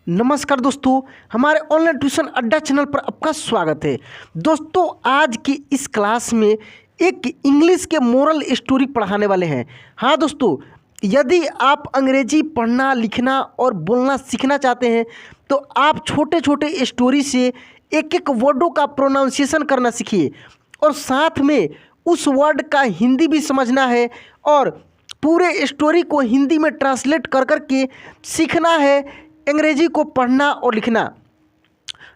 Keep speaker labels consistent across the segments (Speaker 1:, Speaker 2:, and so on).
Speaker 1: नमस्कार दोस्तों, हमारे ऑनलाइन ट्यूशन अड्डा चैनल पर आपका स्वागत है। दोस्तों, आज की इस क्लास में एक इंग्लिश के मोरल स्टोरी पढ़ाने वाले हैं। हाँ दोस्तों, यदि आप अंग्रेजी पढ़ना, लिखना और बोलना सीखना चाहते हैं तो आप छोटे छोटे स्टोरी से एक एक वर्डों का प्रोनाउंसिएशन करना सीखिए और साथ में उस वर्ड का हिंदी भी समझना है और पूरे स्टोरी को हिंदी में ट्रांसलेट कर कर के सीखना है अंग्रेजी को पढ़ना और लिखना।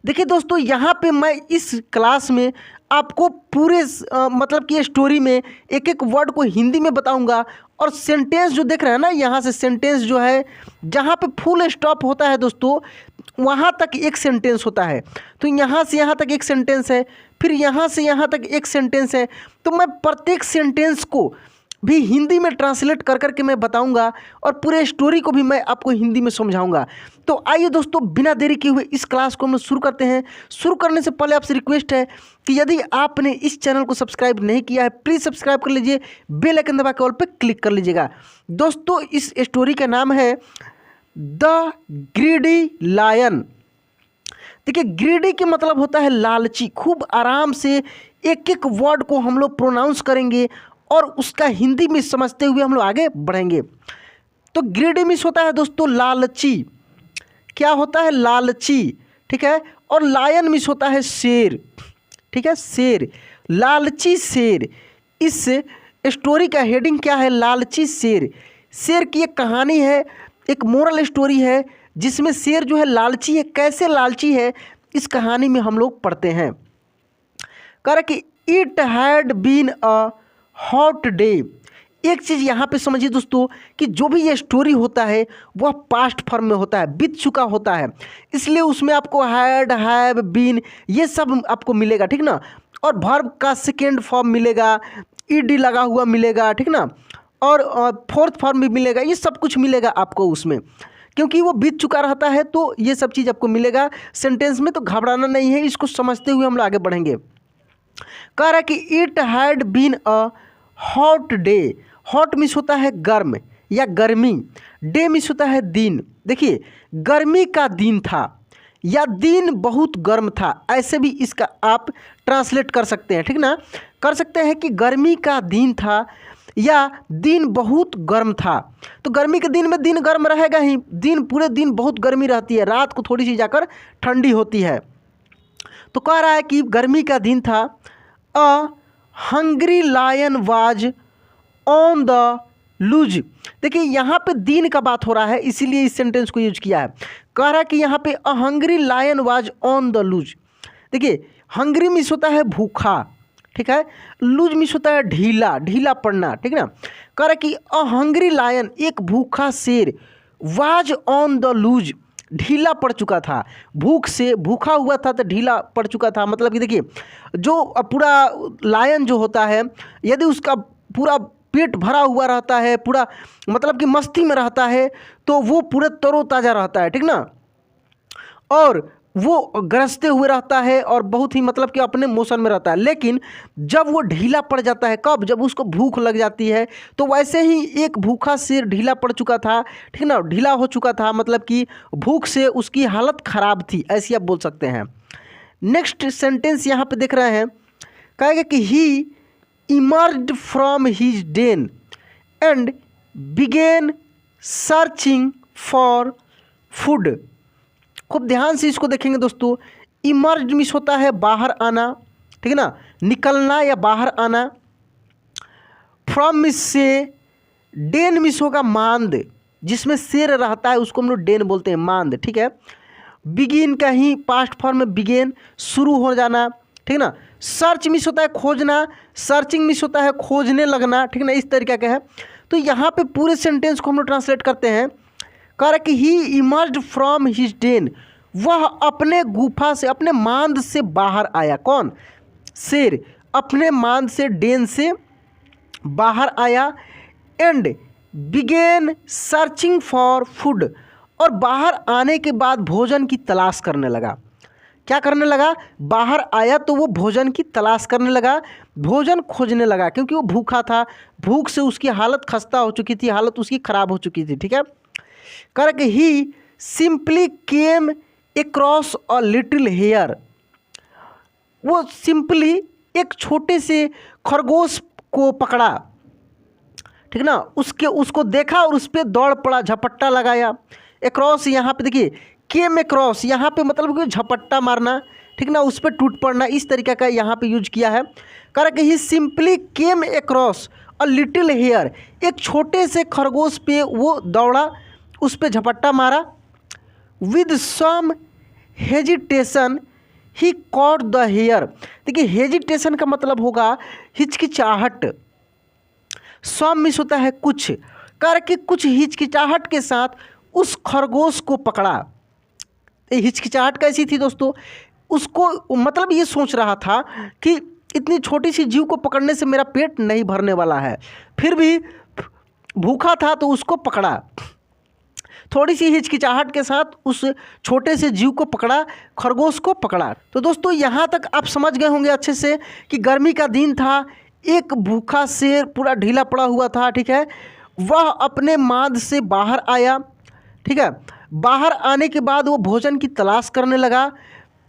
Speaker 1: देखिए दोस्तों, यहाँ पे मैं इस क्लास में आपको पूरे मतलब कि स्टोरी में एक एक वर्ड को हिंदी में बताऊंगा और सेंटेंस जो देख रहे हैं ना, यहाँ से सेंटेंस जो है जहाँ पे फुल स्टॉप होता है दोस्तों, वहाँ तक एक सेंटेंस होता है। तो यहाँ से यहाँ तक एक सेंटेंस है, फिर यहाँ से यहाँ तक एक सेंटेंस है। तो मैं प्रत्येक सेंटेंस को भी हिंदी में ट्रांसलेट कर कर के मैं बताऊंगा और पूरे स्टोरी को भी मैं आपको हिंदी में समझाऊंगा। तो आइए दोस्तों, बिना देरी किए हुए इस क्लास को हम शुरू करते हैं। शुरू करने से पहले आपसे रिक्वेस्ट है कि यदि आपने इस चैनल को सब्सक्राइब नहीं किया है, प्लीज़ सब्सक्राइब कर लीजिए, बेल आइकन दबा के ऑल पे क्लिक कर लीजिएगा। दोस्तों, इस स्टोरी का नाम है द ग्रीडी लायन। देखिए, ग्रीडी के मतलब होता है लालची। खूब आराम से एक एक वर्ड को हम लोग प्रोनाउंस करेंगे और उसका हिंदी में समझते हुए हम लोग आगे बढ़ेंगे। तो ग्रीडी मीन्स होता है दोस्तों लालची। क्या होता है? लालची, ठीक है। और लायन मीन्स होता है शेर, ठीक है, शेर, लालची शेर। इस स्टोरी का हेडिंग क्या है? लालची शेर। शेर की एक कहानी है, एक मोरल स्टोरी है जिसमें शेर जो है लालची है। कैसे लालची है इस कहानी में हम लोग पढ़ते हैं। कह रहा कि it had been a hot day. एक चीज़ यहाँ पे समझिए दोस्तों कि जो भी ये स्टोरी होता है वह पास्ट फॉर्म में होता है, बीत चुका होता है, इसलिए उसमें आपको हैड, हैव, बीन ये सब आपको मिलेगा, ठीक ना। और वर्ब का सेकेंड फॉर्म मिलेगा, ईडी लगा हुआ मिलेगा, ठीक ना, और फोर्थ फॉर्म भी मिलेगा। ये सब कुछ मिलेगा आपको उसमें, क्योंकि वो बीत चुका रहता है। तो ये सब चीज़ आपको मिलेगा सेंटेंस में। तो घबराना नहीं है, इसको समझते हुए हम लोग आगे बढ़ेंगे। कह रहा है कि it had been a hot day. Hot means होता है गर्म या गर्मी, डे मिस होता है दिन। देखिए, गर्मी का दिन था या दिन बहुत गर्म था, ऐसे भी इसका आप ट्रांसलेट कर सकते हैं, ठीक ना। कर सकते हैं कि गर्मी का दिन था या दिन बहुत गर्म था। तो गर्मी के दिन में दिन गर्म रहेगा ही, दिन पूरे दिन बहुत गर्मी रहती है, रात को थोड़ी सी जाकर ठंडी होती है। तो कह रहा है कि गर्मी का दिन था। A hungry lion was on the loose. देखिए, यहाँ पे दिन का बात हो रहा है, इसीलिए इस सेंटेंस को यूज किया है। कह रहा है कि यहाँ पे a hungry lion was on the loose. देखिए, हंग्री मिस होता है भूखा, ठीक है, लूज मिस होता है ढीला, ढीला पड़ना, ठीक है ना। कह रहा है कि अ हंग्री लायन, एक भूखा शेर, वाज ऑन द लूज, ढीला पड़ चुका था। भूख से भूखा हुआ था तो ढीला पड़ चुका था। मतलब कि देखिए, जो पूरा लायन जो होता है, यदि उसका पूरा पेट भरा हुआ रहता है, पूरा मतलब कि मस्ती में रहता है, तो वो पूरे तरोताज़ा रहता है, ठीक ना, और वो गरजते हुए रहता है और बहुत ही मतलब कि अपने मोशन में रहता है। लेकिन जब वो ढीला पड़ जाता है, कब? जब उसको भूख लग जाती है। तो वैसे ही एक भूखा शेर ढीला पड़ चुका था, ठीक ना, ढीला हो चुका था, मतलब कि भूख से उसकी हालत ख़राब थी, ऐसी आप बोल सकते हैं। नेक्स्ट सेंटेंस यहाँ पे देख रहे हैं, कहेगा कि he emerged from his den and began searching for food. खूब ध्यान से इसको देखेंगे दोस्तों। इमर्ज मिस होता है बाहर आना, ठीक है ना, निकलना या बाहर आना। फ्रॉम मिस से, डेन मिस होगा मांद, जिसमें शेर रहता है उसको हम लोग डेन बोलते हैं, मांद, ठीक है। बिगिन का ही पास्ट फॉर्म में बिगेन, शुरू हो जाना, ठीक है ना। सर्च मिस होता है खोजना, सर्चिंग मिस होता है खोजने लगना, ठीक है ना, इस तरीके का है। तो यहाँ पे पूरे सेंटेंस को हम लोग ट्रांसलेट करते हैं। कह रहा कि he emerged from his Dane, वह अपने गुफा से, अपने मांद से बाहर आया। कौन? शेर अपने मांद से, डेन से बाहर आया। And began searching for food, और बाहर आने के बाद भोजन की तलाश करने लगा। क्या करने लगा? बाहर आया तो वो भोजन की तलाश करने लगा, भोजन खोजने लगा, क्योंकि वो भूखा था, भूख से उसकी हालत खस्ता हो चुकी थी, हालत उसकी ख़राब हो चुकी थी, ठीक है। कह रहा कि he simply came across a little hare. वो सिंपली एक छोटे से खरगोश को पकड़ा, ठीक ना, उसको देखा और उस पर दौड़ पड़ा, झपट्टा लगाया। अक्रॉस यहाँ पे देखिए, केम अक्रॉस यहाँ पे मतलब कि झपट्टा मारना, ठीक ना, उस पर टूट पड़ना, इस तरीके का यहाँ पे यूज किया है। कह कि he simply came across a little hare, एक छोटे से खरगोश पे वो दौड़ा, उस पर झपट्टा मारा। With some hesitation he caught the hare. देखिए हेजिटेशन का मतलब होगा हिचकिचाहट, सम मिस होता है कुछ, करके कुछ हिचकिचाहट के साथ उस खरगोश को पकड़ा। हिचकिचाहट कैसी थी दोस्तों, उसको मतलब ये सोच रहा था कि इतनी छोटी सी जीव को पकड़ने से मेरा पेट नहीं भरने वाला है, फिर भी भूखा था तो उसको पकड़ा। थोड़ी सी हिचकिचाहट के साथ उस छोटे से जीव को पकड़ा, खरगोश को पकड़ा। तो दोस्तों यहाँ तक आप समझ गए होंगे अच्छे से कि गर्मी का दिन था, एक भूखा शेर पूरा ढीला पड़ा हुआ था, ठीक है, वह अपने माद से बाहर आया, ठीक है। बाहर आने के बाद वो भोजन की तलाश करने लगा।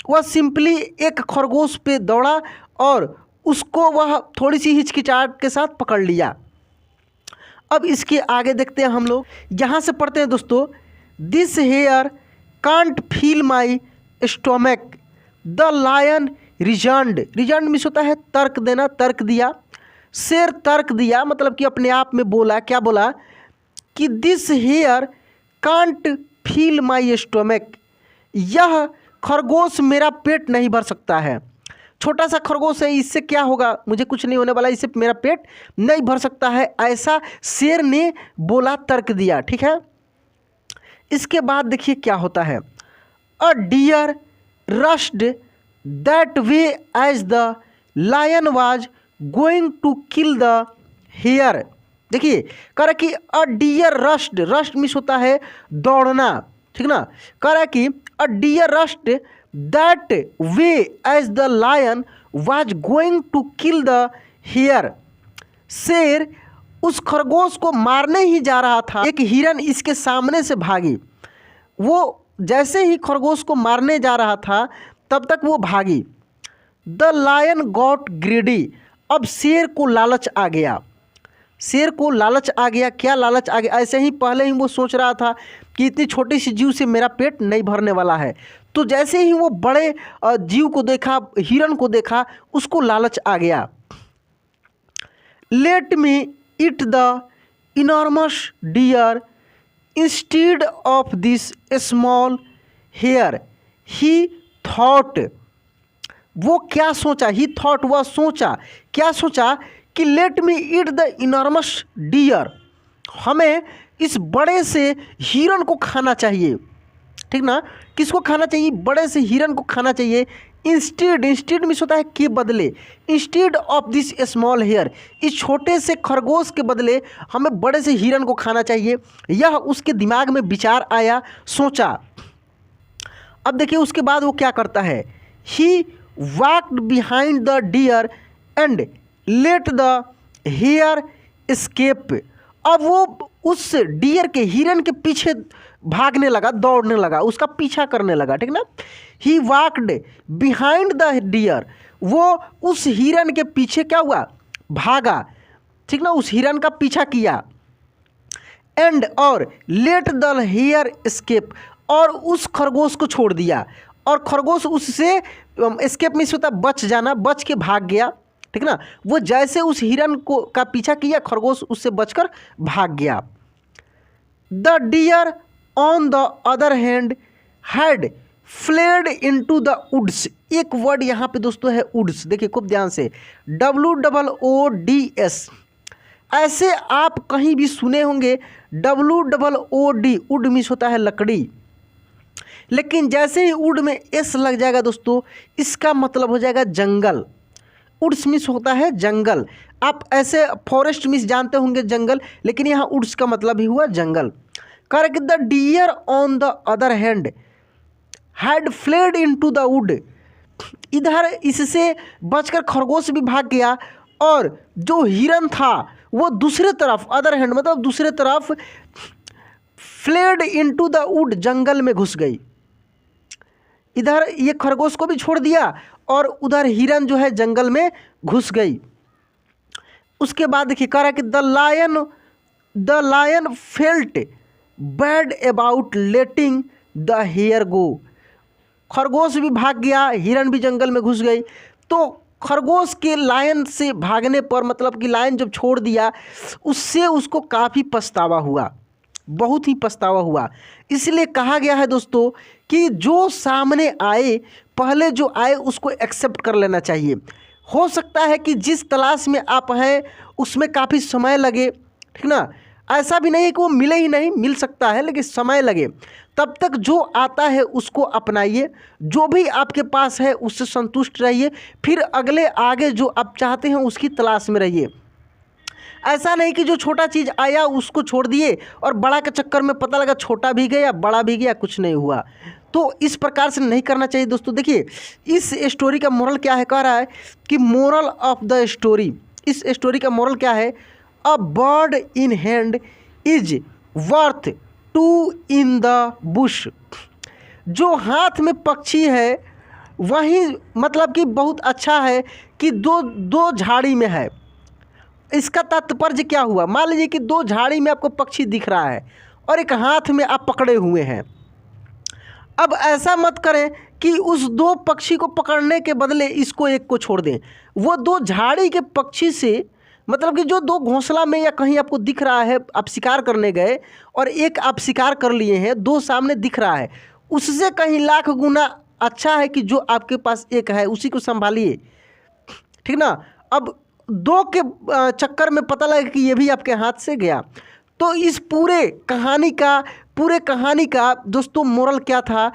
Speaker 1: वह सिंपली एक खरगोश पे दौड़ा और उसको वह थोड़ी सी हिचकिचाहट के साथ पकड़ लिया। अब इसके आगे देखते हैं हम लोग, यहाँ से पढ़ते हैं दोस्तों। This hare can't fill my stomach, the lion rejoined. Rejoined means होता है तर्क देना, तर्क दिया। शेर तर्क दिया मतलब कि अपने आप में बोला, क्या बोला कि this hare can't fill my stomach, यह खरगोश मेरा पेट नहीं भर सकता है। छोटा सा खरगोश है, इससे क्या होगा, मुझे कुछ नहीं होने वाला, इससे मेरा पेट नहीं भर सकता है, ऐसा शेर ने बोला, तर्क दिया, ठीक है। इसके बाद देखिए क्या होता है। A deer rushed that way as the lion was going to kill the hare. देखिए कह रहा कि a deer rushed, rushed means होता है दौड़ना, ठीक ना। कह रहा कि a deer rushed that way as the lion was going to kill the hare. शेर उस खरगोश को मारने ही जा रहा था, एक हिरन इसके सामने से भागी। वो जैसे ही खरगोश को मारने जा रहा था तब तक वो भागी। द लायन गॉट ग्रीडी, अब शेर को लालच आ गया, शेर को लालच आ गया। क्या लालच आ गया, ऐसे ही पहले ही वो सोच रहा था कि इतनी छोटी सी जीव से मेरा पेट नहीं भरने वाला है, तो जैसे ही वो बड़े जीव को देखा, हिरन को देखा, उसको लालच आ गया। Let me eat the enormous deer instead of this small hare, he thought. वो क्या सोचा, ही थॉट, वह सोचा, क्या सोचा कि let me eat the enormous deer, हमें इस बड़े से हिरन को खाना चाहिए, ठीक ना। किसको खाना चाहिए, बड़े से हिरन को खाना चाहिए। इंस्टेड, इंस्टेड मिस होता है के बदले, instead of this small hare, इस छोटे से खरगोश के बदले हमें बड़े से हिरन को खाना चाहिए। यह उसके दिमाग में विचार आया, सोचा। अब देखिए उसके बाद वो क्या करता है। He walked behind the deer and let the hare escape. अब वो उस डियर के, हिरन के पीछे भागने लगा, दौड़ने लगा, उसका पीछा करने लगा, ठीक ना। ही वॉक्ड बिहाइंड द डियर, वो उस हिरन के पीछे क्या हुआ, भागा, ठीक ना, उस हिरन का पीछा किया। एंड और लेट द हेयर एस्केप, और उस खरगोश को छोड़ दिया, और खरगोश उससे एस्केप मिस होता बच जाना, बच के भाग गया, ठीक ना। वो जैसे उस हिरन को का पीछा किया, खरगोश उससे बचकर भाग गया। The deer on the other hand had fled into the woods. एक वर्ड यहाँ पे दोस्तों है वुड्स, देखिए खूब ध्यान से, WOODS। ऐसे आप कहीं भी सुने होंगे WOOD, वुड मिस होता है लकड़ी, लेकिन जैसे ही वुड में एस लग जाएगा दोस्तों, इसका मतलब हो जाएगा जंगल। वुड्स मिस होता है जंगल। आप ऐसे फॉरेस्ट मिस जानते होंगे जंगल, लेकिन यहाँ वुड्स का मतलब ही हुआ जंगल। Correct, the deer on the other hand had fled into the wood. इधर इससे बचकर खरगोश भी भाग गया, और जो हिरन था वो दूसरे तरफ, अदर हैंड मतलब दूसरे तरफ फ्लेड इनटू द वुड, जंगल में घुस गई। इधर ये खरगोश को भी छोड़ दिया और उधर हिरन जो है जंगल में घुस गई। उसके बाद देखिए कह रहा है कि the lion felt bad about letting the hare go. खरगोश भी भाग गया, हिरन भी जंगल में घुस गई। तो खरगोश के लायन से भागने पर, मतलब कि लायन जब छोड़ दिया, उससे उसको काफ़ी पछतावा हुआ, बहुत ही पछतावा हुआ। इसलिए कहा गया है दोस्तों कि जो सामने आए, पहले जो आए उसको एक्सेप्ट कर लेना चाहिए। हो सकता है कि जिस तलाश में आप हैं उसमें काफ़ी समय लगे, ठीक ना, ऐसा भी नहीं है कि वो मिले ही नहीं, मिल सकता है लेकिन समय लगे। तब तक जो आता है उसको अपनाइए, जो भी आपके पास है उससे संतुष्ट रहिए, फिर अगले आगे जो आप चाहते हैं उसकी तलाश में रहिए। ऐसा नहीं कि जो छोटा चीज़ आया उसको छोड़ दिए और बड़ा के चक्कर में पता लगा छोटा भी गया बड़ा भी गया, कुछ नहीं हुआ। तो इस प्रकार से नहीं करना चाहिए दोस्तों। देखिए इस स्टोरी का मोरल क्या है, कह रहा है कि मोरल ऑफ द स्टोरी, इस स्टोरी का मोरल क्या है, a bird in hand is worth two in the bush. जो हाथ में पक्षी है वही मतलब कि बहुत अच्छा है कि दो झाड़ी में है। इसका तात्पर्य क्या हुआ, मान लीजिए कि दो झाड़ी में आपको पक्षी दिख रहा है और एक हाथ में आप पकड़े हुए हैं। अब ऐसा मत करें कि उस दो पक्षी को पकड़ने के बदले इसको एक को छोड़ दें। वो दो झाड़ी के पक्षी से, मतलब कि जो दो घोंसला में या कहीं आपको दिख रहा है, आप शिकार करने गए और एक आप शिकार कर लिए हैं, दो सामने दिख रहा है, उससे कहीं लाख गुना अच्छा है कि जो आपके पास एक है उसी को संभालिए, ठीक ना। अब दो के चक्कर में पता लगा कि ये भी आपके हाथ से गया। तो इस पूरे कहानी का दोस्तों मोरल क्या था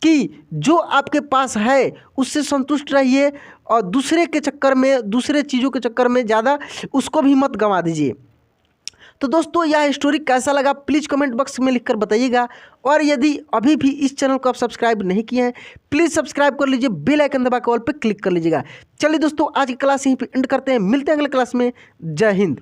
Speaker 1: कि जो आपके पास है उससे संतुष्ट रहिए और दूसरे के चक्कर में, दूसरे चीज़ों के चक्कर में ज़्यादा उसको भी मत गंवा दीजिए। तो दोस्तों यह स्टोरी कैसा लगा प्लीज़ कमेंट बॉक्स में लिखकर बताइएगा। और यदि अभी भी इस चैनल को आप सब्सक्राइब नहीं किए हैं प्लीज़ सब्सक्राइब कर लीजिए, बेल आइकन दबा के ऑल पे क्लिक कर लीजिएगा। चलिए दोस्तों आज की क्लास यहीं पे एंड करते हैं, मिलते हैं अगले क्लास में। जय हिंद।